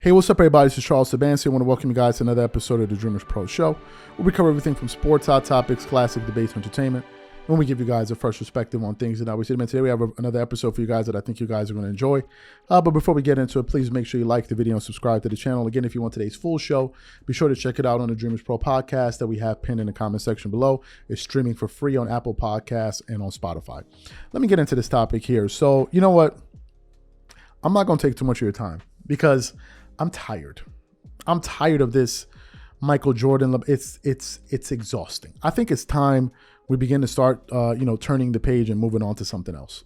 Hey, what's up, everybody? This is Charles Sabansi. I want to welcome you guys to another episode of the Dreamers Pro Show, where we cover everything from sports, hot topics, classic debates, entertainment, and we give you guys a fresh perspective on things. And obviously, today we have another episode for you guys that I think you guys are going to enjoy. But before we get into it, please make sure you like the video and subscribe to the channel. Again, if you want today's full show, be sure to check it out on the Dreamers Pro podcast that we have pinned in the comment section below. It's streaming for free on Apple Podcasts and on Spotify. Let me get into this topic here. So, you know what? I'm not going to take too much of your time because I'm tired. I'm tired of this Michael Jordan. It's exhausting. I think it's time we begin to start, turning the page and moving on to something else.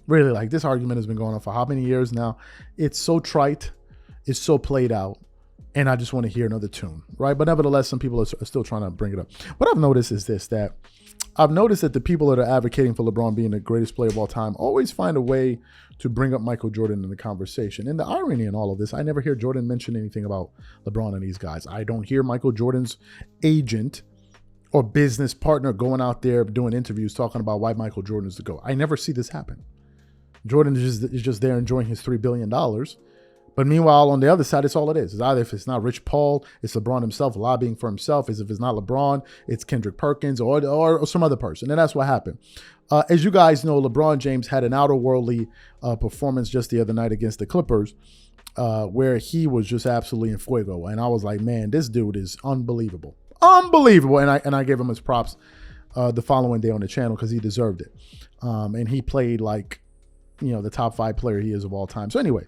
Really, like, this argument has been going on for how many years now? It's so trite. It's so played out. And I just want to hear another tune, right? But nevertheless, some people are still trying to bring it up. What I've noticed is this, that I've noticed that the people that are advocating for LeBron being the greatest player of all time always find a way to bring up Michael Jordan in the conversation. And the irony in all of this, I never hear Jordan mention anything about LeBron and these guys. I don't hear Michael Jordan's agent or business partner going out there doing interviews talking about why Michael Jordan is the GOAT. I never see this happen. Jordan is just there enjoying his $3 billion. But meanwhile, on the other side, it's all it is. It's either if it's not Rich Paul, it's LeBron himself lobbying for himself. If it's not LeBron, it's Kendrick Perkins or some other person. And that's what happened. As you guys know, LeBron James had an outer-worldly performance just the other night against the Clippers where he was just absolutely in fuego. And I was like, man, this dude is unbelievable. Unbelievable. And I gave him his props the following day on the channel because he deserved it. And he played like, the top 5 player he is of all time. So anyway,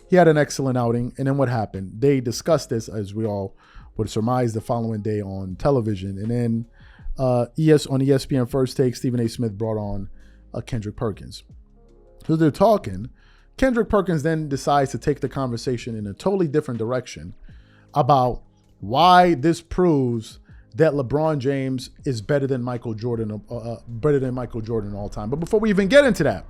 he had an excellent outing. And then what happened? They discussed this, as we all would surmise, the following day on television. And then on ESPN First Take, Stephen A. Smith brought on Kendrick Perkins. So they're talking. Kendrick Perkins then decides to take the conversation in a totally different direction about why this proves that LeBron James is better than Michael Jordan all time. But before we even get into that,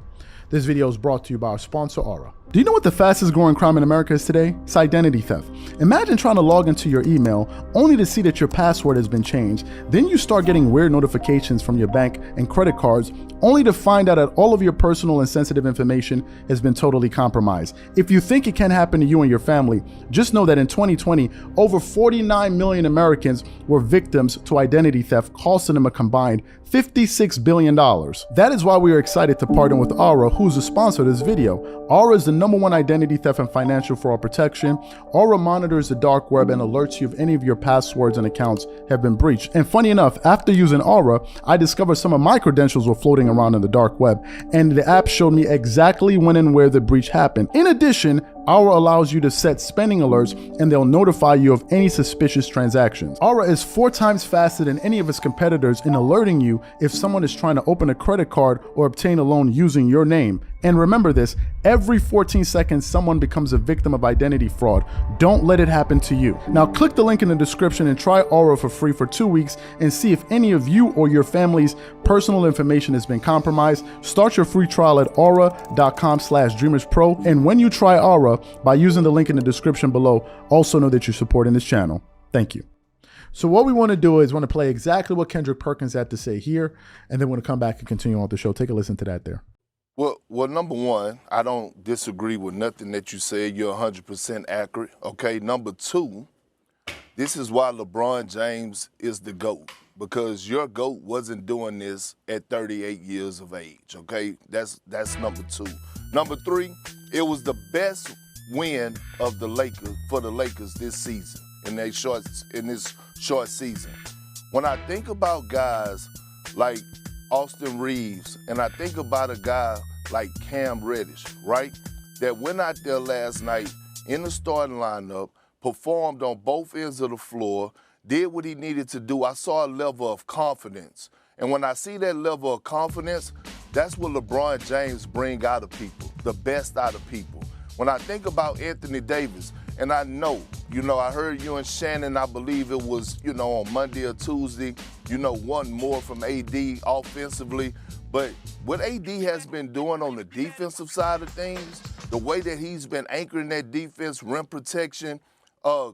this video is brought to you by our sponsor, Aura. Do you know what the fastest growing crime in America is today? It's identity theft. Imagine trying to log into your email only to see that your password has been changed. Then you start getting weird notifications from your bank and credit cards only to find out that all of your personal and sensitive information has been totally compromised. If you think it can happen to you and your family, just know that in 2020, over 49 million Americans were victims to identity theft, costing them a combined $56 billion. That is why we are excited to partner with Aura, who's the sponsor of this video. Aura is the #1 identity theft and financial fraud protection. Aura monitors the dark web and alerts you if any of your passwords and accounts have been breached. And funny enough, after using Aura, I discovered some of my credentials were floating around in the dark web, and the app showed me exactly when and where the breach happened. In addition, Aura allows you to set spending alerts and they'll notify you of any suspicious transactions. Aura is 4 times faster than any of its competitors in alerting you if someone is trying to open a credit card or obtain a loan using your name. And remember this, every 14 seconds someone becomes a victim of identity fraud. Don't let it happen to you. Now click the link in the description and try Aura for free for 2 weeks and see if any of you or your family's personal information has been compromised. Start your free trial at aura.com/dreamerspro. And when you try Aura, by using the link in the description below, also know that you're supporting this channel. Thank you. So what we want to do is want to play exactly what Kendrick Perkins had to say here, and then we're going to come back and continue on with the show. Take a listen to that there. Well, number one, I don't disagree with nothing that you said. You're 100% accurate. Okay, number 2, this is why LeBron James is the GOAT, because your GOAT wasn't doing this at 38 years of age. Okay, that's number 2. Number 3, it was the best win of the Lakers for the Lakers this season in this short season. When I think about guys like Austin Reeves and I think about a guy like Cam Reddish, right, that went out there last night in the starting lineup, performed on both ends of the floor, did what he needed to do, I saw a level of confidence. And when I see that level of confidence, that's what LeBron James brings out of people, the best out of people. When I think about Anthony Davis, and I know, I heard you and Shannon, I believe it was, on Monday or Tuesday, one more from AD offensively. But what AD has been doing on the defensive side of things, the way that he's been anchoring that defense, rim protection,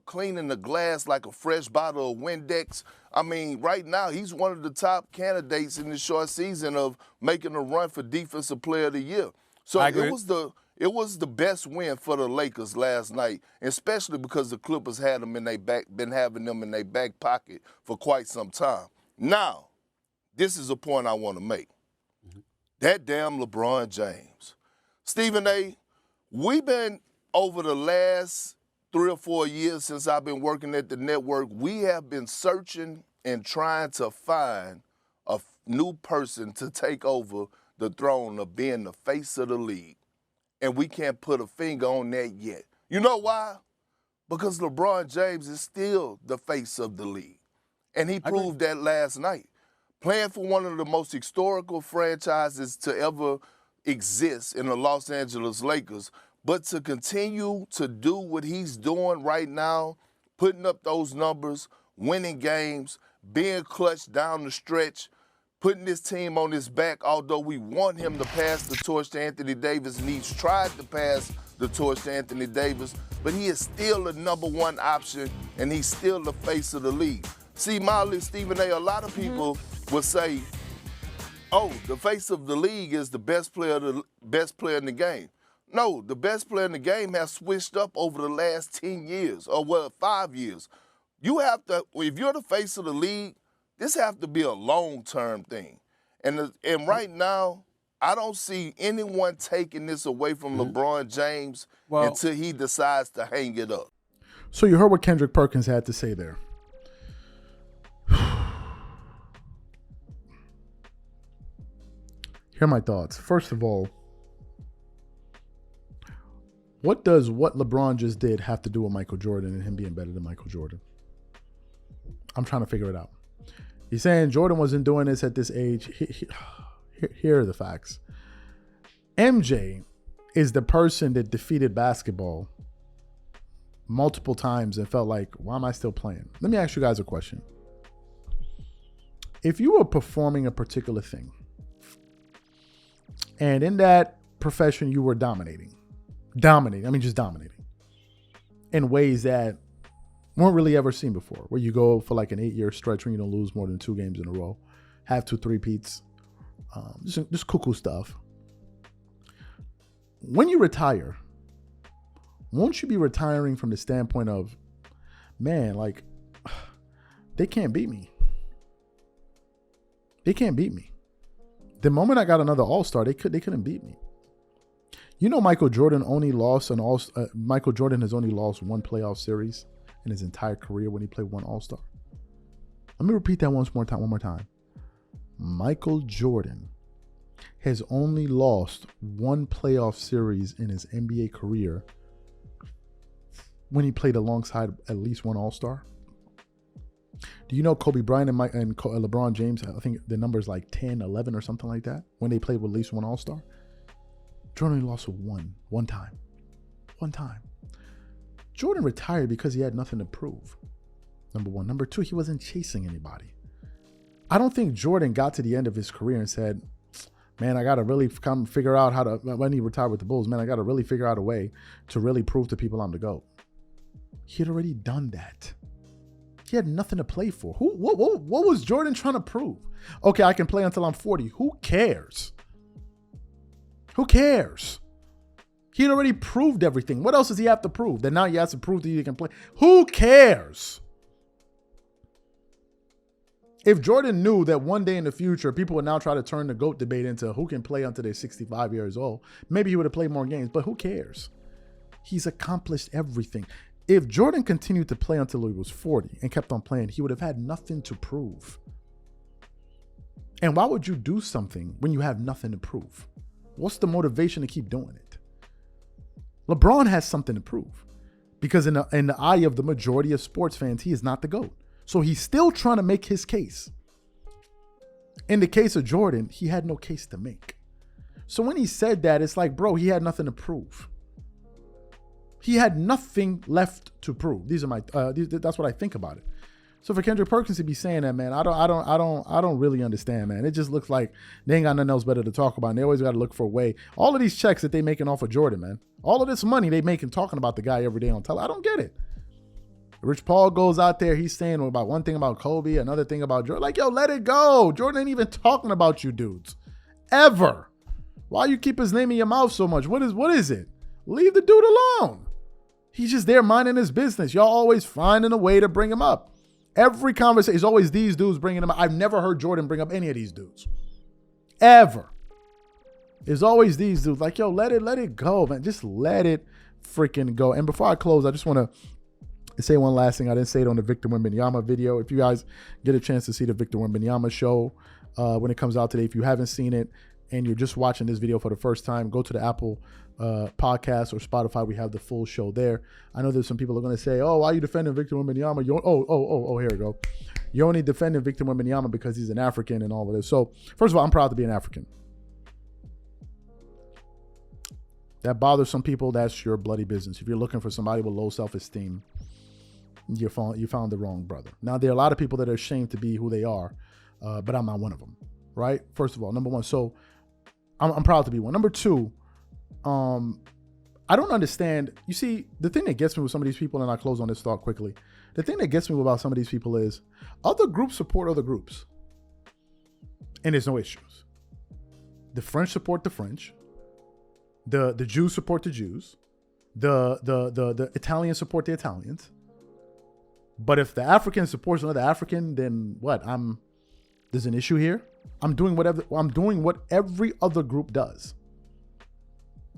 cleaning the glass like a fresh bottle of Windex. I mean, right now, he's one of the top candidates in the short season of making a run for Defensive Player of the Year. So It was the best win for the Lakers last night, especially because the Clippers had them in their been having them in their back pocket for quite some time. Now, this is a point I want to make. That damn LeBron James. Stephen A., we've been over the last 3 or 4 years since I've been working at the network, we have been searching and trying to find a new person to take over the throne of being the face of the league. And we can't put a finger on that yet. You know why? Because LeBron James is still the face of the league. And he proved that last night. Playing for one of the most historical franchises to ever exist in the Los Angeles Lakers, but to continue to do what he's doing right now, putting up those numbers, winning games, being clutch down the stretch, putting this team on his back, although we want him to pass the torch to Anthony Davis, and he's tried to pass the torch to Anthony Davis, but he is still the number one option, and he's still the face of the league. See, Molly, Stephen A., a lot of people will say, oh, the face of the league is the best player in the game. No, the best player in the game has switched up over the last 10 years, or 5 years. You have to, if you're the face of the league, this have to be a long-term thing. And right now, I don't see anyone taking this away from LeBron James until he decides to hang it up. So you heard what Kendrick Perkins had to say there. Here are my thoughts. First of all, what does what LeBron just did have to do with Michael Jordan and him being better than Michael Jordan? I'm trying to figure it out. He's saying Jordan wasn't doing this at this age. Here are the facts. MJ is the person that defeated basketball multiple times and felt like, why am I still playing? Let me ask you guys a question. If you were performing a particular thing, and in that profession you were dominating in ways that weren't really ever seen before, where you go for like an 8-year stretch when you don't lose more than 2 games in a row, have 2 3-peats, just cuckoo stuff. When you retire, won't you be retiring from the standpoint of, man, like, they can't beat me. They can't beat me. The moment I got another All-Star, they couldn't beat me. You know, Michael Jordan has only lost 1 playoff series in his entire career when he played 1 All-Star. Let me repeat that one more time. Michael Jordan has only lost 1 playoff series in his NBA career when he played alongside at least 1 All-Star. Do you know Kobe Bryant and LeBron James, I think the number is like 10, 11 or something like that, when they played with at least 1 All-Star? Jordan only lost one time. Jordan retired because he had nothing to prove, number one. Number two, he wasn't chasing anybody. I don't think Jordan got to the end of his career and said, man, I got to really come figure out how to, when he retired with the Bulls, man, I got to really figure out a way to really prove to people I'm the GOAT. He had already done that. He had nothing to play for. What was Jordan trying to prove? Okay, I can play until I'm 40. Who cares? Who cares? He had already proved everything. What else does he have to prove? That now he has to prove that he can play. Who cares? If Jordan knew that one day in the future, people would now try to turn the GOAT debate into who can play until they're 65 years old, maybe he would have played more games, but who cares? He's accomplished everything. If Jordan continued to play until he was 40 and kept on playing, he would have had nothing to prove. And why would you do something when you have nothing to prove? What's the motivation to keep doing it? LeBron has something to prove because in the eye of the majority of sports fans, he is not the GOAT. So he's still trying to make his case. In the case of Jordan, he had no case to make. So when he said that, it's like, bro, he had nothing to prove. He had nothing left to prove. These are my that's what I think about it. So for Kendrick Perkins to be saying that, man, I don't really understand, man. It just looks like they ain't got nothing else better to talk about. And they always got to look for a way. All of these checks that they making off of Jordan, man. All of this money they making talking about the guy every day on television. I don't get it. Rich Paul goes out there, he's saying about one thing about Kobe, another thing about Jordan. Like, yo, let it go. Jordan ain't even talking about you dudes. Ever. Why you keep his name in your mouth so much? What is it? Leave the dude alone. He's just there minding his business. Y'all always finding a way to bring him up. Every conversation is always these dudes bringing him up. I've never heard Jordan bring up any of these dudes. Ever. It's always these dudes. Like, yo, let it go, man. Just let it freaking go. And before I close, I just want to say one last thing. I didn't say it on the Victor Wembanyama video. If you guys get a chance to see the Victor Wembanyama show when it comes out today, if you haven't seen it and you're just watching this video for the first time, go to the Apple podcast or Spotify. We have the full show there. I know there's some people are going to say, oh, why are you defending Victor Wembanyama? Here we go. You're only defending Victor Wembanyama because he's an African and all of this. So first of all, I'm proud to be an African. That bothers some people. That's your bloody business. If you're looking for somebody with low self-esteem, you found the wrong brother. Now, there are a lot of people that are ashamed to be who they are, but I'm not one of them, right? First of all, number one, so I'm proud to be one. Number two, I don't understand. You see, the thing that gets me with some of these people, and I'll close on this thought quickly. The thing that gets me about some of these people is other groups support other groups, and there's no issues. The French support the French. The Jews support the Jews. The Italians support the Italians. But if the African supports another African, then what? There's an issue here. I'm doing what every other group does.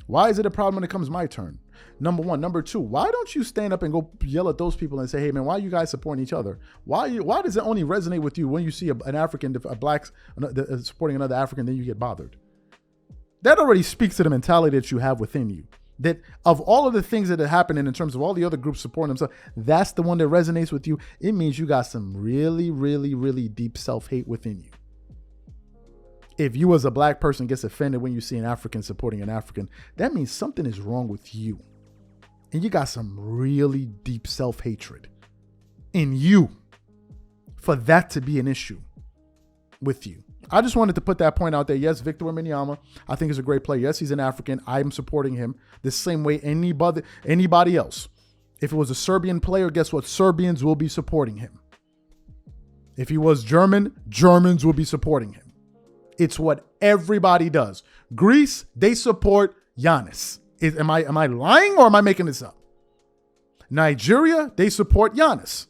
Why is it a problem when it comes my turn? Number one. Number two, why don't you stand up and go yell at those people and say, hey man, why are you guys supporting each other? Why does it only resonate with you when you see an African, a black supporting another African, then you get bothered? That already speaks to the mentality that you have within you. That of all of the things that are happening in terms of all the other groups supporting themselves, that's the one that resonates with you. It means you got some really, really, really deep self-hate within you. If you as a black person gets offended when you see an African supporting an African, that means something is wrong with you. And you got some really deep self-hatred in you for that to be an issue with you. I just wanted to put that point out there. Yes, Victor Wembanyama, I think is a great player. Yes, he's an African. I'm supporting him the same way anybody else. If it was a Serbian player, guess what? Serbians will be supporting him. If he was German, Germans will be supporting him. It's what everybody does. Greece, they support Giannis. Am I lying or am I making this up? Nigeria, they support Giannis.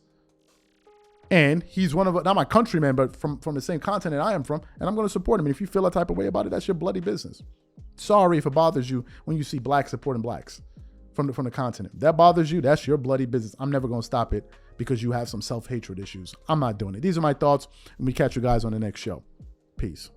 And he's one of, not my countrymen, but from the same continent I am from, and I'm going to support him. And if you feel a type of way about it, that's your bloody business. Sorry if it bothers you when you see blacks supporting blacks from the continent. That bothers you, that's your bloody business. I'm never going to stop it because you have some self-hatred issues. I'm not doing it. These are my thoughts, and we catch you guys on the next show. Peace.